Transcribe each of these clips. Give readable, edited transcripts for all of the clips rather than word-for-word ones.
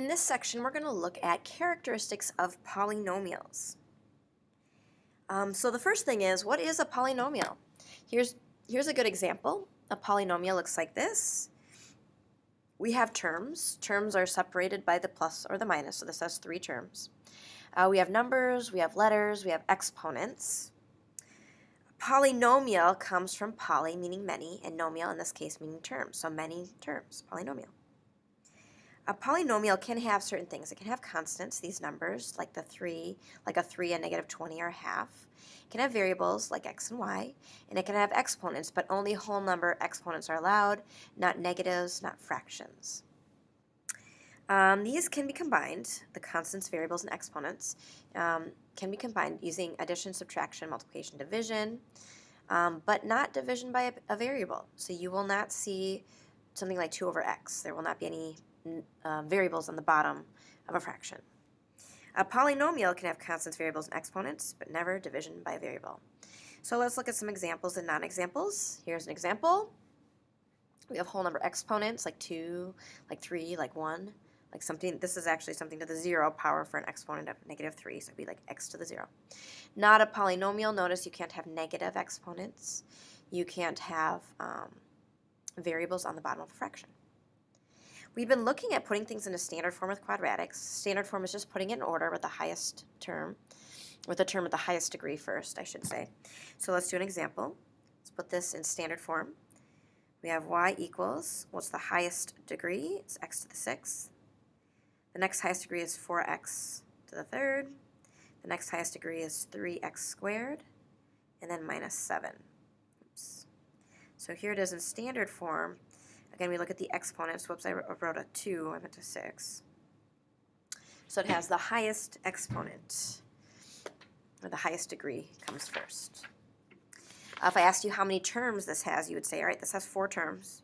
In this section, we're going to look at characteristics of polynomials. So the first thing is, what is a polynomial? Here's a good example. A polynomial looks like this. We have terms. Terms are separated by the plus or the minus, so this has three terms. We have numbers, we have letters, we have exponents. Polynomial comes from poly, meaning many, and nomial, in this case, meaning terms. So many terms, polynomial. A polynomial can have certain things. It can have constants, these numbers, like the 3, like a 3 and negative 20 or half. It can have variables like x and y, and it can have exponents, but only whole number exponents are allowed, not negatives, not fractions. These can be combined, the constants, variables, and exponents can be combined using addition, subtraction, multiplication, division, but not division by a variable. So you will not see something like 2 over x. There will not be any variables on the bottom of a fraction. A polynomial can have constants, variables, and exponents, but never division by a variable. So let's look at some examples and non-examples. Here's an example. We have whole number exponents like 2, like 3, like 1, like something. This is actually something to the 0 power for an exponent of negative 3, so it'd be like x to the 0. Not a polynomial. Notice you can't have negative exponents. You can't have variables on the bottom of a fraction. We've been looking at putting things into standard form with quadratics. Standard form is just putting it in order with the highest term, with the term with the highest degree first, I should say. So let's do an example. Let's put this in standard form. We have y equals, what's the highest degree? It's x to the 6th. The next highest degree is 4x to the 3rd. The next highest degree is 3x squared, and then minus 7. Oops. So here it is in standard form. Again, we look at the exponents. Whoops, I wrote a 2. I meant a 6. So it has the highest exponent, or the highest degree comes first. If I asked you how many terms this has, you would say, all right, this has 4 terms.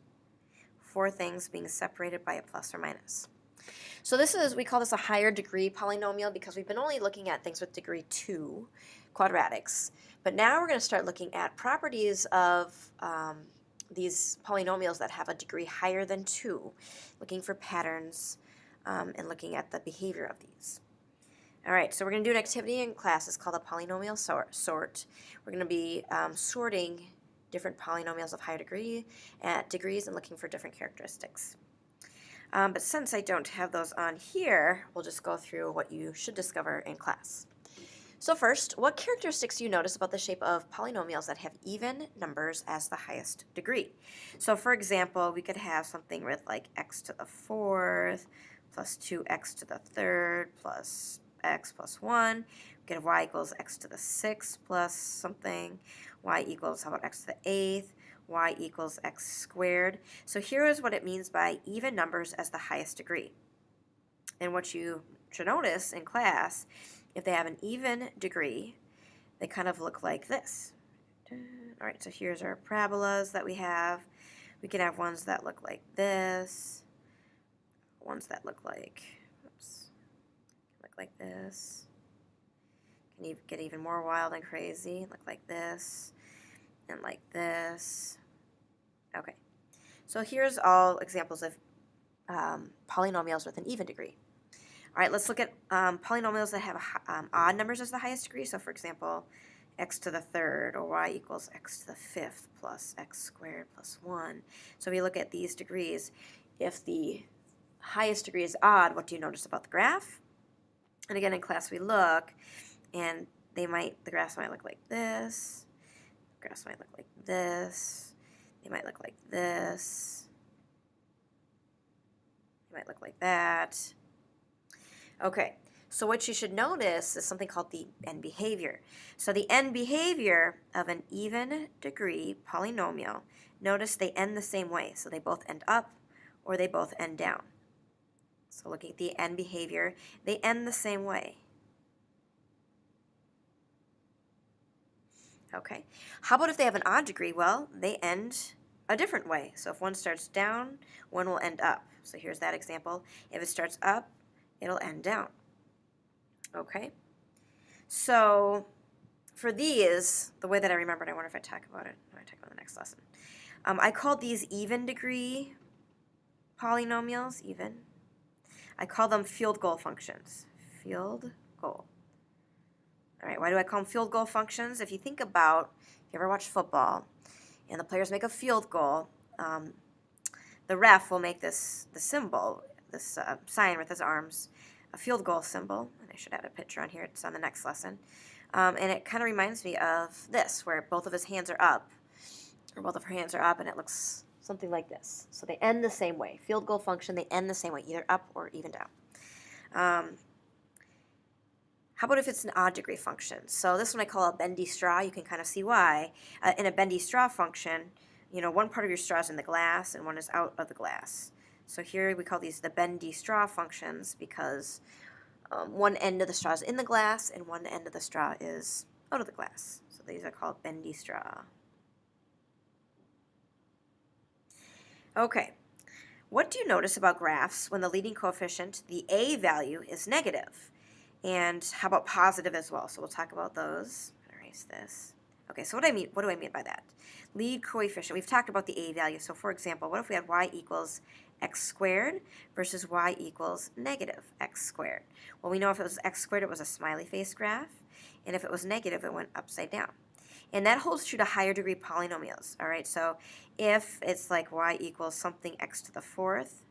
4 things being separated by a plus or minus. So we call this a higher degree polynomial because we've been only looking at things with degree 2, quadratics. But now we're going to start looking at properties of these polynomials that have a degree higher than 2, looking for patterns and looking at the behavior of these. All right, so we're going to do an activity in class. It's called a polynomial sort. We're going to be sorting different polynomials of higher degrees and looking for different characteristics. But since I don't have those on here, we'll just go through what you should discover in class. So first, what characteristics do you notice about the shape of polynomials that have even numbers as the highest degree? So for example, we could have something with like x to the 4th plus 2x to the 3rd plus x plus 1. We could have y equals x to the 6th plus something. Y equals, how about x to the 8th? Y equals x squared. So here is what it means by even numbers as the highest degree. And what you should notice in class, if they have an even degree, they kind of look like this. All right, so here's our parabolas that we have. We can have ones that look like this, ones that look like, look like this. Can get even more wild and crazy, look like this, and like this. Okay, so here's all examples of polynomials with an even degree. All right, let's look at polynomials that have odd numbers as the highest degree. So for example, x to the 3rd, or y equals x to the 5th plus x squared plus 1. So if you look at these degrees, if the highest degree is odd, what do you notice about the graph? And again, in class we look, and the graphs might look like this. The graphs might look like this. They might look like this. They might look like that. Okay, so what you should notice is something called the end behavior. So the end behavior of an even degree polynomial, notice they end the same way. So they both end up or they both end down. So looking at the end behavior, they end the same way. Okay, how about if they have an odd degree? Well, they end a different way. So if one starts down, one will end up. So here's that example. If it starts up, it'll end down. Okay, so for these, the way that I remembered, I wonder if I talk about it. No, I talk about the next lesson. I called these even degree polynomials, even. I call them field goal functions. Field goal. All right, why do I call them field goal functions? If you think about, if you ever watch football and the players make a field goal, the ref will make the symbol, this sign with his arms, a field goal symbol. And I should add a picture on here. It's on the next lesson. And it kind of reminds me of this, where both of his hands are up, or both of her hands are up, and it looks something like this. So they end the same way. Field goal function, they end the same way, either up or even down. How about if it's an odd degree function? So this one I call a bendy straw. You can kind of see why. In a bendy straw function, you know, one part of your straw is in the glass and one is out of the glass. So here we call these the bendy straw functions because one end of the straw is in the glass and one end of the straw is out of the glass. So these are called bendy straw. Okay, what do you notice about graphs when the leading coefficient, the a value, is negative? And how about positive as well? So we'll talk about those. I'm going to erase this. Okay, so what do I mean by that? Lead coefficient. We've talked about the a value. So for example, what if we had y equals x squared versus y equals negative x squared? Well, we know if it was x squared, it was a smiley face graph. And if it was negative, it went upside down. And that holds true to higher degree polynomials. All right, so if it's like y equals something x to the fourth,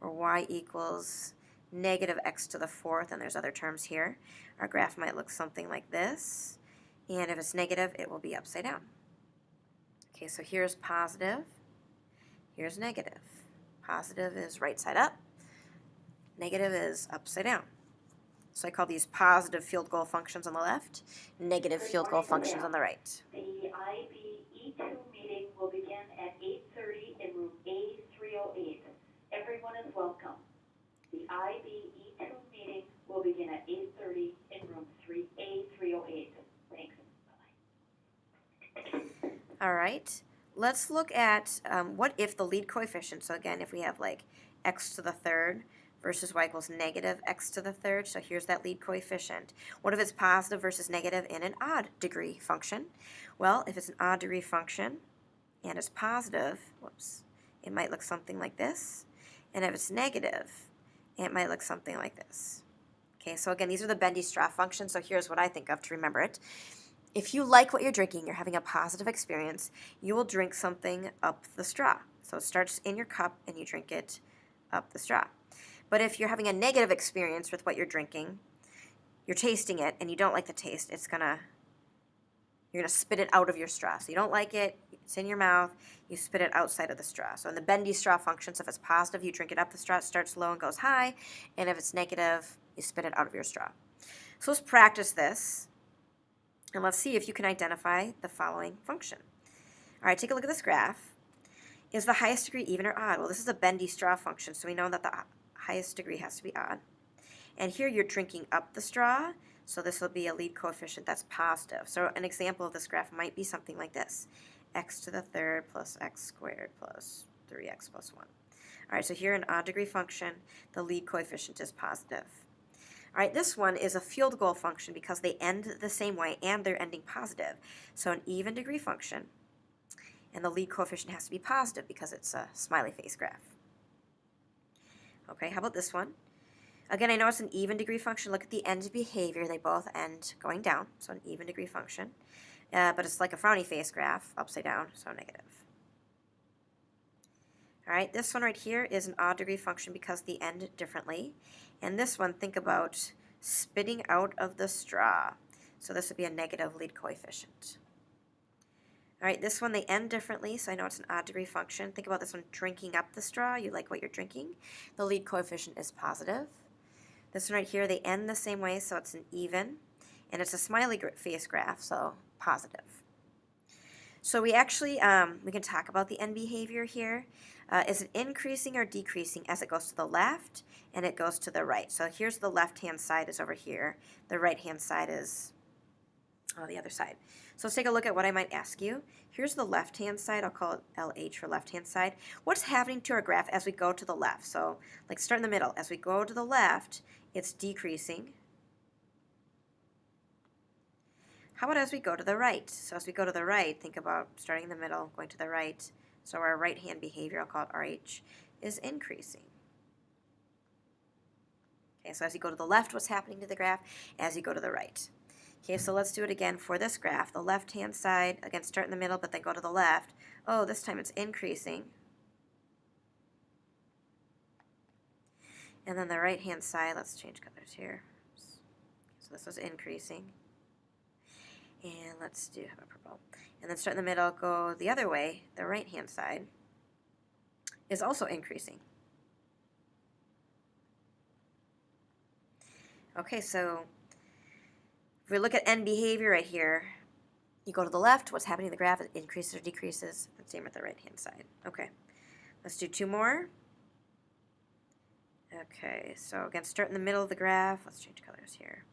or y equals negative x to the fourth, and there's other terms here, our graph might look something like this. And if it's negative, it will be upside down. Okay, so here's positive, here's negative. Positive is right side up, negative is upside down. So I call these positive field goal functions on the left, negative field goal functions on the right. The IBE2 meeting will begin at 8:30 in room A308. Everyone is welcome. The IBE2 meeting will begin at 8:30 in room A308. Thanks. Bye. All right, let's look at what if the lead coefficient, so again, if we have like x to the third versus y equals negative x to the third, so here's that lead coefficient. What if it's positive versus negative in an odd degree function? Well, if it's an odd degree function and it's positive, whoops, it might look something like this. And if it's negative, it might look something like this. Okay, so again, these are the bendy straw functions, so here's what I think of to remember it. If you like what you're drinking, you're having a positive experience, you will drink something up the straw. So it starts in your cup and you drink it up the straw. But if you're having a negative experience with what you're drinking, you're tasting it and you don't like the taste, you're gonna spit it out of your straw. So you don't like it, it's in your mouth, you spit it outside of the straw. So in the bendy straw functions, if it's positive, you drink it up the straw, it starts low and goes high, and if it's negative, you spit it out of your straw. So let's practice this, and let's see if you can identify the following function. All right, take a look at this graph. Is the highest degree even or odd? Well, this is a bendy straw function, so we know that the highest degree has to be odd. And here you're drinking up the straw, so this will be a lead coefficient that's positive. So an example of this graph might be something like this. X to the third plus x squared plus 3x plus 1. All right, so here an odd degree function, the lead coefficient is positive. All right, this one is a field goal function because they end the same way and they're ending positive. So an even degree function, and the lead coefficient has to be positive because it's a smiley face graph. Okay, how about this one? Again, I know it's an even degree function. Look at the end behavior. They both end going down, so an even degree function. But it's like a frowny face graph, upside down, so negative. All right, this one right here is an odd degree function because they end differently. And this one, think about spitting out of the straw. So this would be a negative lead coefficient. All right, this one, they end differently, so I know it's an odd degree function. Think about this one, drinking up the straw. You like what you're drinking. The lead coefficient is positive. This one right here, they end the same way, so it's an even. And it's a smiley face graph, so positive. So we actually, we can talk about the end behavior here. Is it increasing or decreasing as it goes to the left and it goes to the right? So here's the left-hand side is over here. The right-hand side is the other side. So let's take a look at what I might ask you. Here's the left-hand side. I'll call it LH for left-hand side. What's happening to our graph as we go to the left? So like start in the middle. As we go to the left, it's decreasing. How about as we go to the right? So as we go to the right, think about starting in the middle, going to the right. So our right-hand behavior, I'll call it RH, is increasing. Okay, so as you go to the left, what's happening to the graph? As you go to the right. Okay, so let's do it again for this graph. The left-hand side, again, start in the middle, but then go to the left. Oh, this time it's increasing. And then the right-hand side, let's change colors here. Oops. So this was increasing. And let's do have a purple. And then start in the middle, go the other way. The right-hand side is also increasing. Okay, so if we look at end behavior right here, you go to the left, what's happening in the graph? It increases or decreases. And same with the right-hand side. Okay, let's do two more. Okay, so again, start in the middle of the graph. Let's change colors here.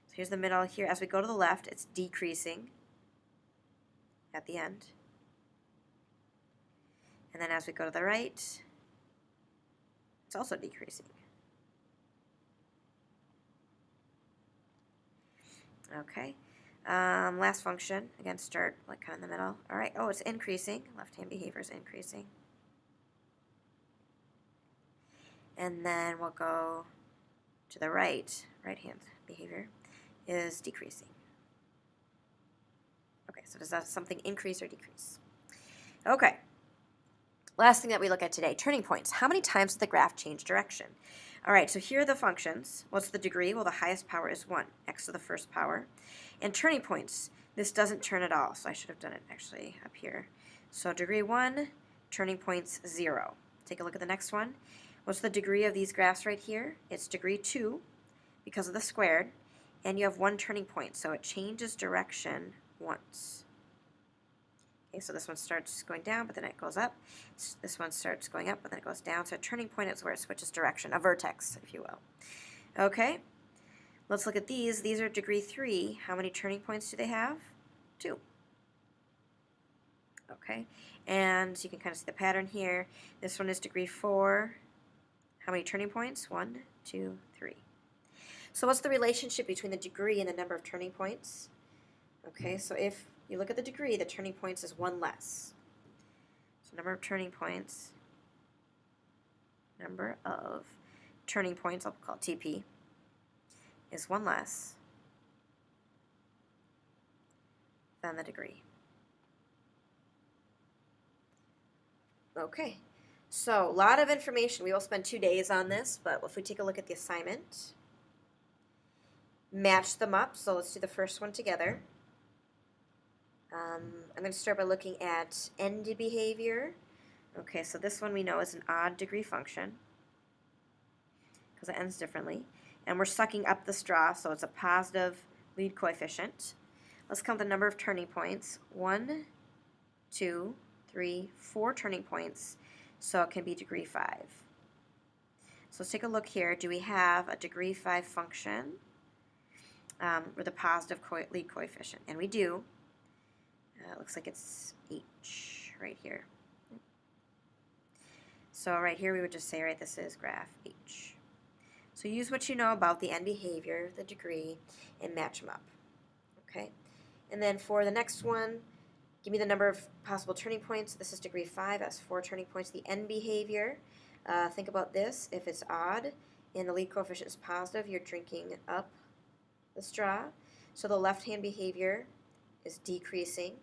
So here's the middle here. As we go to the left, it's decreasing at the end. And then as we go to the right, it's also decreasing. Okay. Last function, again, start like kind of in the middle. All right, oh, it's increasing. Left-hand behavior is increasing. And then we'll go to the right. Right-hand behavior is decreasing. Okay, so does that something increase or decrease? Okay. Last thing that we look at today, turning points. How many times does the graph change direction? All right, so here are the functions. What's the degree? Well, the highest power is 1, x to the first power. And turning points, this doesn't turn at all, so I should have done it actually up here. So degree 1, turning points 0. Take a look at the next one. What's the degree of these graphs right here? It's degree 2 because of the squared, and you have 1 turning point, so it changes direction once. Okay, so this one starts going down, but then it goes up. This one starts going up, but then it goes down. So a turning point is where it switches direction, a vertex, if you will. Okay, let's look at these. These are degree 3. How many turning points do they have? 2. Okay, and you can kind of see the pattern here. This one is degree 4. How many turning points? 1, 2, 3. So what's the relationship between the degree and the number of turning points? Okay, so if you look at the degree, the turning points is 1 less. So number of turning points, I'll call TP, is 1 less than the degree. Okay, so a lot of information. We will spend 2 days on this, but if we take a look at the assignment, match them up. So let's do the first one together. I'm going to start by looking at end behavior. Okay, so this one we know is an odd degree function because it ends differently. And we're sucking up the straw, so it's a positive lead coefficient. Let's count the number of turning points. 1, 2, 3, 4 turning points, so it can be degree 5. So let's take a look here. Do we have a degree 5 function with a positive lead coefficient? And we do. It looks like it's H right here. So right here we would just say, right, this is graph H. So use what you know about the end behavior, the degree, and match them up. Okay? And then for the next one, give me the number of possible turning points. This is degree 5, that's 4 turning points. The end behavior, think about this. If it's odd and the lead coefficient is positive, you're drinking up the straw. So the left-hand behavior is decreasing,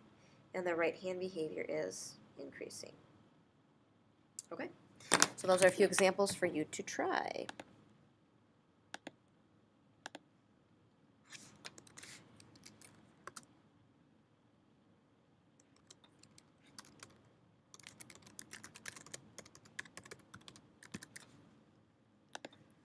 and the right-hand behavior is increasing. Okay? So those are a few examples for you to try.